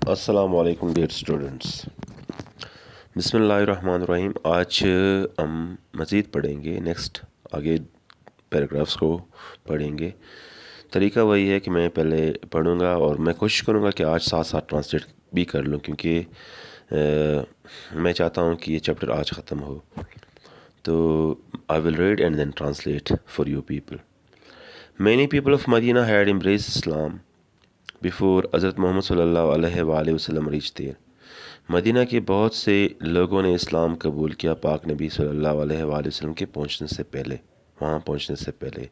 السلام علیکم dear students, بسم اللہ الرحمن الرحیم۔ آج ہم مزید پڑھیں گے، آگے پیراگرافس کو پڑھیں گے۔ طریقہ وہی ہے کہ میں پہلے پڑھوں گا اور میں کوشش کروں گا کہ آج ساتھ ساتھ ٹرانسلیٹ بھی کر لوں، کیونکہ میں چاہتا ہوں کہ یہ چیپٹر آج ختم ہو۔ تو I will read and then translate for you people. Many people of Medina had embraced Islam before حضرت محمد صلی اللہ علیہ وآلہ وسلم reached there. مدینہ کے بہت سے لوگوں نے اسلام قبول کیا پاک نبی صلی اللہ علیہ وآلہ وسلم کے وہاں پہنچنے سے پہلے،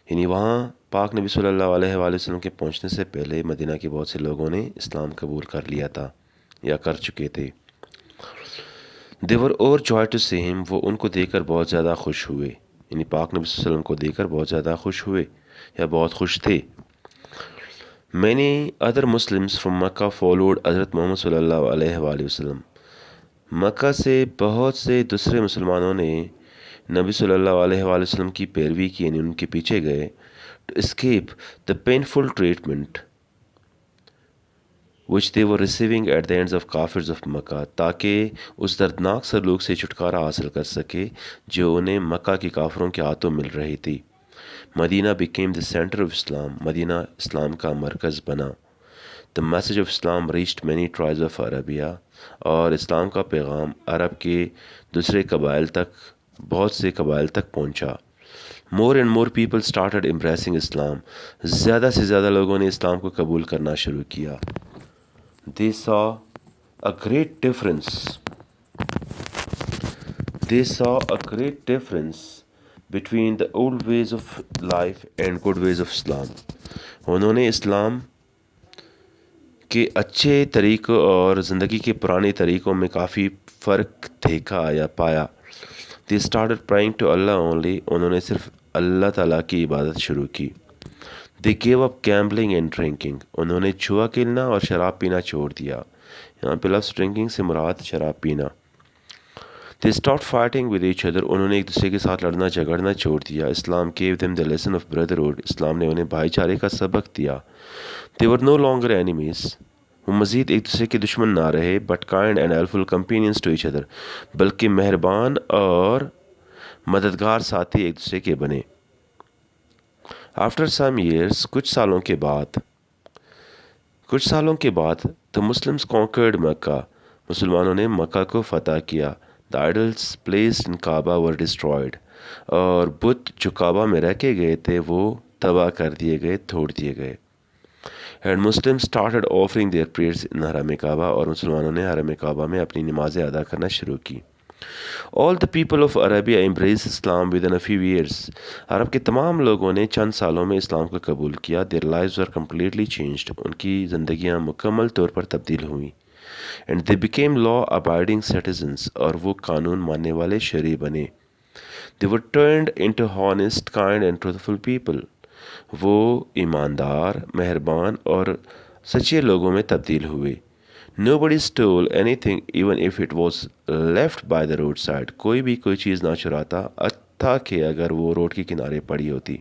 یعنی وہاں پاک نبی صلی اللہ علیہ وآلہ وسلم کے پہنچنے سے پہلے مدینہ کے بہت سے لوگوں نے اسلام قبول کر لیا تھا یا کر چکے تھے۔ They were overjoyed to see him. وہ ان کو دیکھ کر بہت زیادہ خوش ہوئے، یعنی پاک نبی صلی اللہ علیہ وسلم کو دیکھ کر بہت زیادہ خوش ہوئے یا بہت خوش تھے۔ Many other Muslims from Makkah followed حضرت محمد صلی اللہ علیہ وآلہ وسلم۔ مکہ سے بہت سے دوسرے مسلمانوں نے نبی صلی اللہ علیہ وآلہ وسلم کی پیروی کی، یعنی ان کے پیچھے گئے to escape the painful treatment which they were receiving at the hands of Kafirs of Makkah، تاکہ اس دردناک سلوک سے چھٹکارا حاصل کر سکے جو انہیں مکہ کے کافروں کے ہاتھوں مل رہی تھی۔ مدینہ became the center of Islam، مدینہ اسلام کا مرکز بنا۔ The message of Islam reached many tribes of Arabia، اور اسلام کا پیغام عرب کے دوسرے قبائل تک، بہت سے قبائل تک پہنچا۔ More and more people started embracing Islam، زیادہ سے زیادہ لوگوں نے اسلام کو قبول کرنا شروع کیا۔ They saw a great difference between the old ways of life and good ways of Islam۔ انہوں نے اسلام کے اچھے طریقوں اور زندگی کے پرانے طریقوں میں کافی فرق دیکھا یا پایا۔ They started praying to Allah only، انہوں نے صرف اللہ تعالیٰ کی عبادت شروع کی۔ They gave up gambling and drinking، انہوں نے جوا کھیلنا اور شراب پینا چھوڑ دیا۔ یہاں پہ لفظ ڈرنکنگ سے مراد شراب پینا۔ They stopped fighting with each other، انہوں نے ایک دوسرے کے ساتھ لڑنا جھگڑنا چھوڑ دیا۔ اسلام gave them the lesson of brotherhood، اسلام نے انہیں بھائی چارے کا سبق دیا۔ They were no longer enemies، وہ مزید ایک دوسرے کے دشمن نہ رہے، but kind and helpful companions to each other، بلکہ مہربان اور مددگار ساتھی ایک دوسرے کے بنے۔ After some years، کچھ سالوں کے بعد the Muslims conquered مکہ، مسلمانوں نے مکہ کو فتح کیا۔ The idols placed in Kaaba were destroyed، اور بت جو کعبہ میں رکھے گئے تھے وہ تباہ کر دیے گئے، توڑ دیے گئے۔ And Muslims started offering their prayers in حرم کعبہ، اور مسلمانوں نے حرم کعبہ میں اپنی نمازیں ادا کرنا شروع کی۔ All the people of Arabia embraced Islam within a few years، عرب کے تمام لوگوں نے چند سالوں میں اسلام کو قبول کیا۔ Their lives were completely changed، ان کی زندگیاں مکمل طور پر تبدیل ہوئیں۔ And they became law-abiding citizens، اور وہ قانون ماننے والے شہری بنے۔ They were turned into honest, kind and truthful people، وہ ایماندار، مہربان اور سچے لوگوں میں تبدیل ہوئے۔ Nobody stole anything even if it was left by the roadside، کوئی بھی کوئی چیز نہ چراتا تھا کہ اگر وہ روڈ کے کنارے پڑی ہوتی،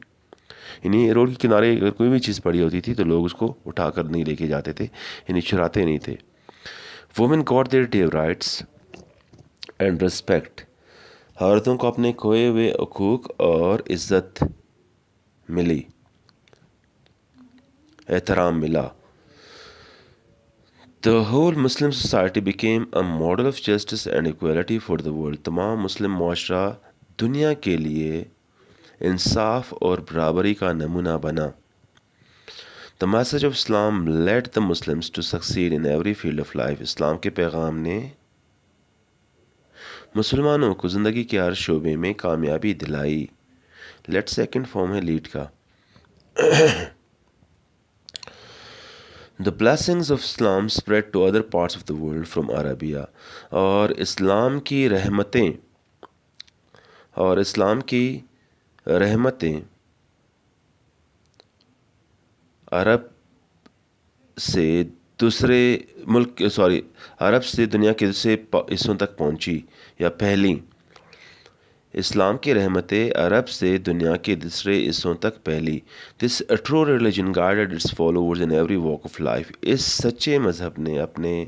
یعنی روڈ کے کنارے اگر کوئی بھی چیز پڑی ہوتی تھی تو لوگ اس کو اٹھا کر نہیں لے کے جاتے تھے، یعنی چراتے نہیں تھے۔ Women got their due rights and respect، عورتوں کو اپنے کھوئے ہوئے حقوق اور عزت ملی، احترام ملا۔ The whole Muslim society became a model of justice and equality for the world، تمام مسلم معاشرہ دنیا کے لیے انصاف اور برابری کا نمونہ بنا۔ The message of Islam led the Muslims to succeed in every field of life، اسلام کے پیغام نے مسلمانوں کو زندگی کے ہر شعبے میں کامیابی دلائی۔ لیٹ سیکنڈ فارم ہے لیڈ کا۔ The blessings of Islam spread to other parts of the world from Arabia، اور اسلام کی رحمتیں عرب سے دنیا کے دوسرے حصوں تک پہنچی یا پھیلیں۔ اسلام کی رحمتیں عرب سے دنیا کے دوسرے حصوں تک پھیلی. This true religion guided its followers in every walk of life. اس سچے مذہب نے اپنے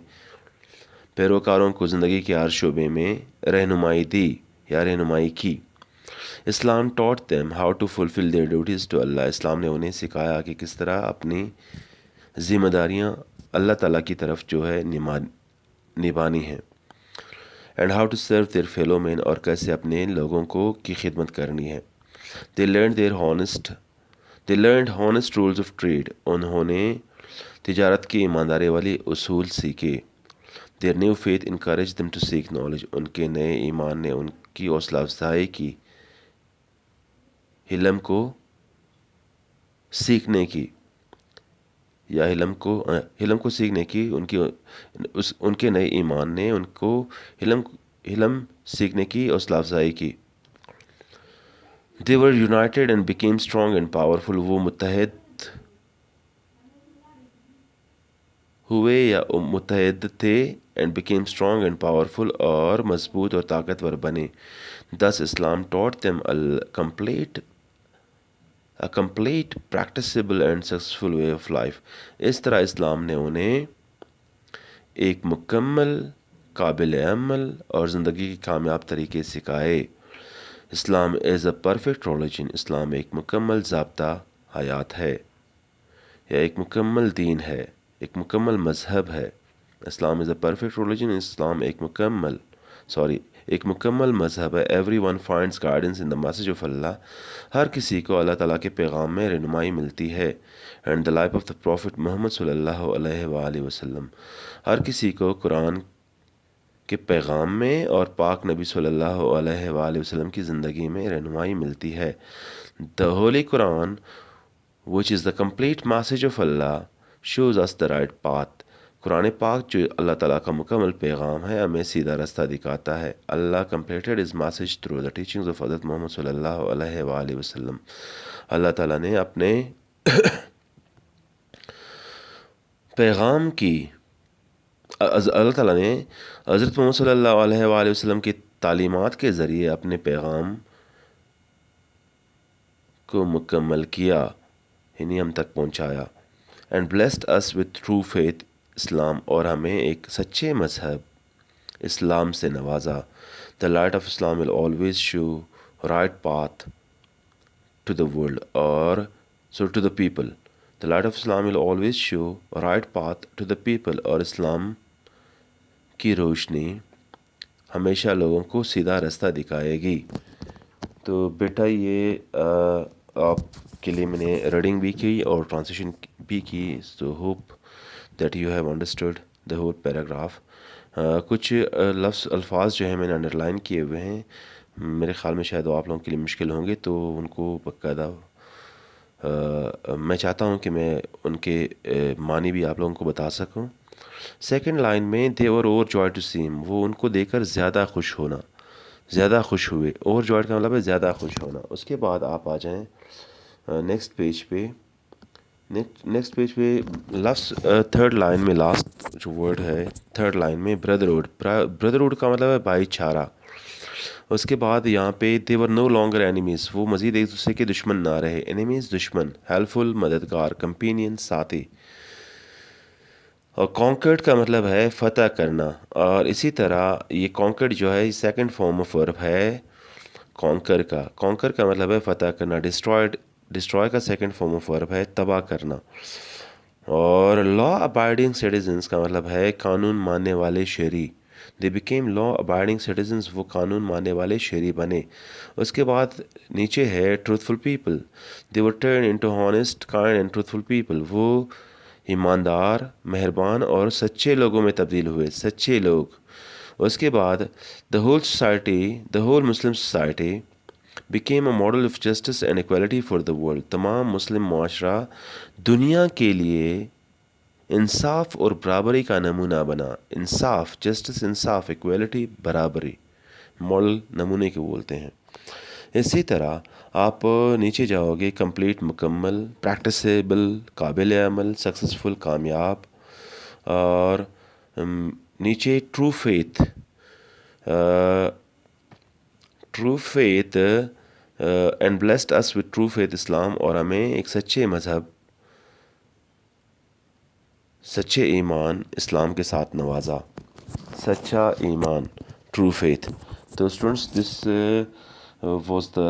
پیروکاروں کو زندگی کے ہر شعبے میں رہنمائی دی یا رہنمائی کی. اسلام ٹاٹ them how to fulfill their duties to Allah. اسلام نے انہیں سکھایا کہ کس طرح اپنی ذمہ داریاں اللہ تعالیٰ کی طرف جو ہے نبھانی ہیں. And how to serve their fellow men, اور کیسے اپنے لوگوں کی خدمت کرنی ہے. They learned honest rules of trade. انہوں نے تجارت کی ایمانداری والی اصول سیکھے. Their new faith encouraged them to seek knowledge. ان کے نئے ایمان نے ان کی حوصلہ افزائی کی علم کو سیکھنے کی یا علم کو سیکھنے کی. ان کے نئے ایمان نے ان کو علم سیکھنے کی حوصلہ افزائی کی. They were united and became strong and powerful. وہ متحد ہوئے یا متحد تھے and became strong and powerful، اور مضبوط اور طاقتور بنے. Thus Islam taught them a complete practicable and successful way of life. اس طرح اسلام نے انہیں ایک مکمل، قابل عمل اور زندگی کے کامیاب طریقے سکھائے. اسلام از اے پرفیکٹ ریلیجن. اسلام ایک مکمل ضابطہ حیات ہے یا ایک مکمل دین ہے، ایک مکمل مذہب ہے. اسلام از اے پرفیکٹ ریلیجن. اسلام ایک مکمل مذہب ہے. Every one finds guidance in the message of Allah. ہر کسی کو اللہ تعالیٰ کے پیغام میں رہنمائی ملتی ہے. And the life of the prophet Muhammad صلی اللہ علیہ وآلہ وسلم. ہر کسی کو قرآن کے پیغام میں اور پاک نبی صلی اللہ علیہ وآلہ وسلم کی زندگی میں رہنمائی ملتی ہے. دا ہولی قرآن which is the complete message of Allah shows us the right path. قرآن پاک جو اللہ تعالیٰ کا مکمل پیغام ہے ہمیں سیدھا رستہ دکھاتا ہے. اللہ completed his message through the teachings of حضرت محمد صلی اللہ علیہ وآلہ وسلم. اللہ تعالیٰ نے اپنے پیغام کی اللہ تعالیٰ نے حضرت محمد صلی اللہ علیہ وآلہ وسلم کی تعلیمات کے ذریعے اپنے پیغام کو مکمل کیا، یعنی ہم تک پہنچایا. And blessed us with true faith اسلام، اور ہمیں ایک سچے مذہب اسلام سے نوازا. The light of Islam will always show right path to the world to the people. The light of Islam will always show right path to the people. اور اسلام کی روشنی ہمیشہ لوگوں کو سیدھا رستہ دکھائے گی. تو بیٹا یہ آپ کے لیے میں نے ریڈنگ بھی کی اور ٹرانسلیشن بھی کی. So hope that you have understood the whole paragraph. کچھ الفاظ جو ہیں میں نے انڈر لائن کیے ہوئے ہیں، میرے خیال میں شاید وہ آپ لوگوں کے لیے مشکل ہوں گے، تو ان کو باقاعدہ میں چاہتا ہوں کہ میں ان کے معنی بھی آپ لوگوں کو بتا سکوں. سیکنڈ لائن میں they were overjoyed to see him. وہ ان کو دیکھ کر زیادہ خوش ہوئے. اوور جوائڈ کا مطلب ہے زیادہ خوش ہونا. اس کے بعد آپ آ جائیں نیکسٹ پیج پہ لفظ تھرڈ لائن میں لاسٹ جو ورڈ ہے تھرڈ لائن میں بردرہڈ کا مطلب ہے بھائی چارہ. اس کے بعد یہاں پہ they were no longer enemies. وہ مزید ایک دوسرے کے دشمن نہ رہے. enemies دشمن، helpful مددگار، companion ساتھی. اور conquered کا مطلب ہے فتح کرنا، اور اسی طرح یہ conquered جو ہے سیکنڈ فارم آف ورب ہے conquer کا مطلب ہے فتح کرنا. destroy کا سیکنڈ فارم آف ورب ہے تباہ کرنا. اور law abiding citizens کا مطلب ہے قانون ماننے والے شہری. they became law abiding citizens. وہ قانون ماننے والے شہری بنے. اس کے بعد نیچے ہے truthful people. they were turned into honest, kind and truthful people. وہ ایماندار، مہربان اور سچے لوگوں میں تبدیل ہوئے، سچے لوگ. اس کے بعد the whole Muslim society became a model of justice and equality for the world. تمام مسلم معاشرہ دنیا کے لیے انصاف اور برابری کا نمونہ بنا. انصاف، جسٹس، انصاف، ایکویلٹی، برابری، ماڈل نمونے کے بولتے ہیں. اسی طرح آپ نیچے جاؤ گے کمپلیٹ، مکمل، پریکٹسیبل، قابل عمل، سکسیزفل، کامیاب، اور نیچے true true faith and blessed us with true faith اسلام, اور ہمیں ایک سچے مذہب، سچے ایمان اسلام کے ساتھ نوازا. سچا ایمان، ٹرو فیتھ. تو students this was the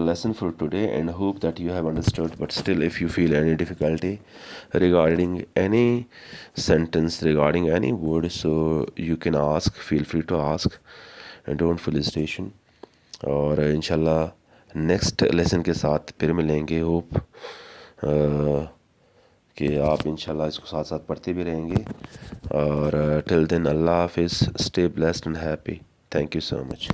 lesson for today, and hope that you have understood. But still, if you feel any difficulty regarding any sentence, regarding any word, so you can ask, feel free to ask, and don't feel hesitation. اور انشاءاللہ next lesson کے ساتھ پھر ملیں گے. Hope کہ آپ انشاءاللہ اس کو ساتھ ساتھ پڑھتے بھی رہیں گے. اور ٹل دین اللہ حافظ. Stay blessed and happy. Thank you so much.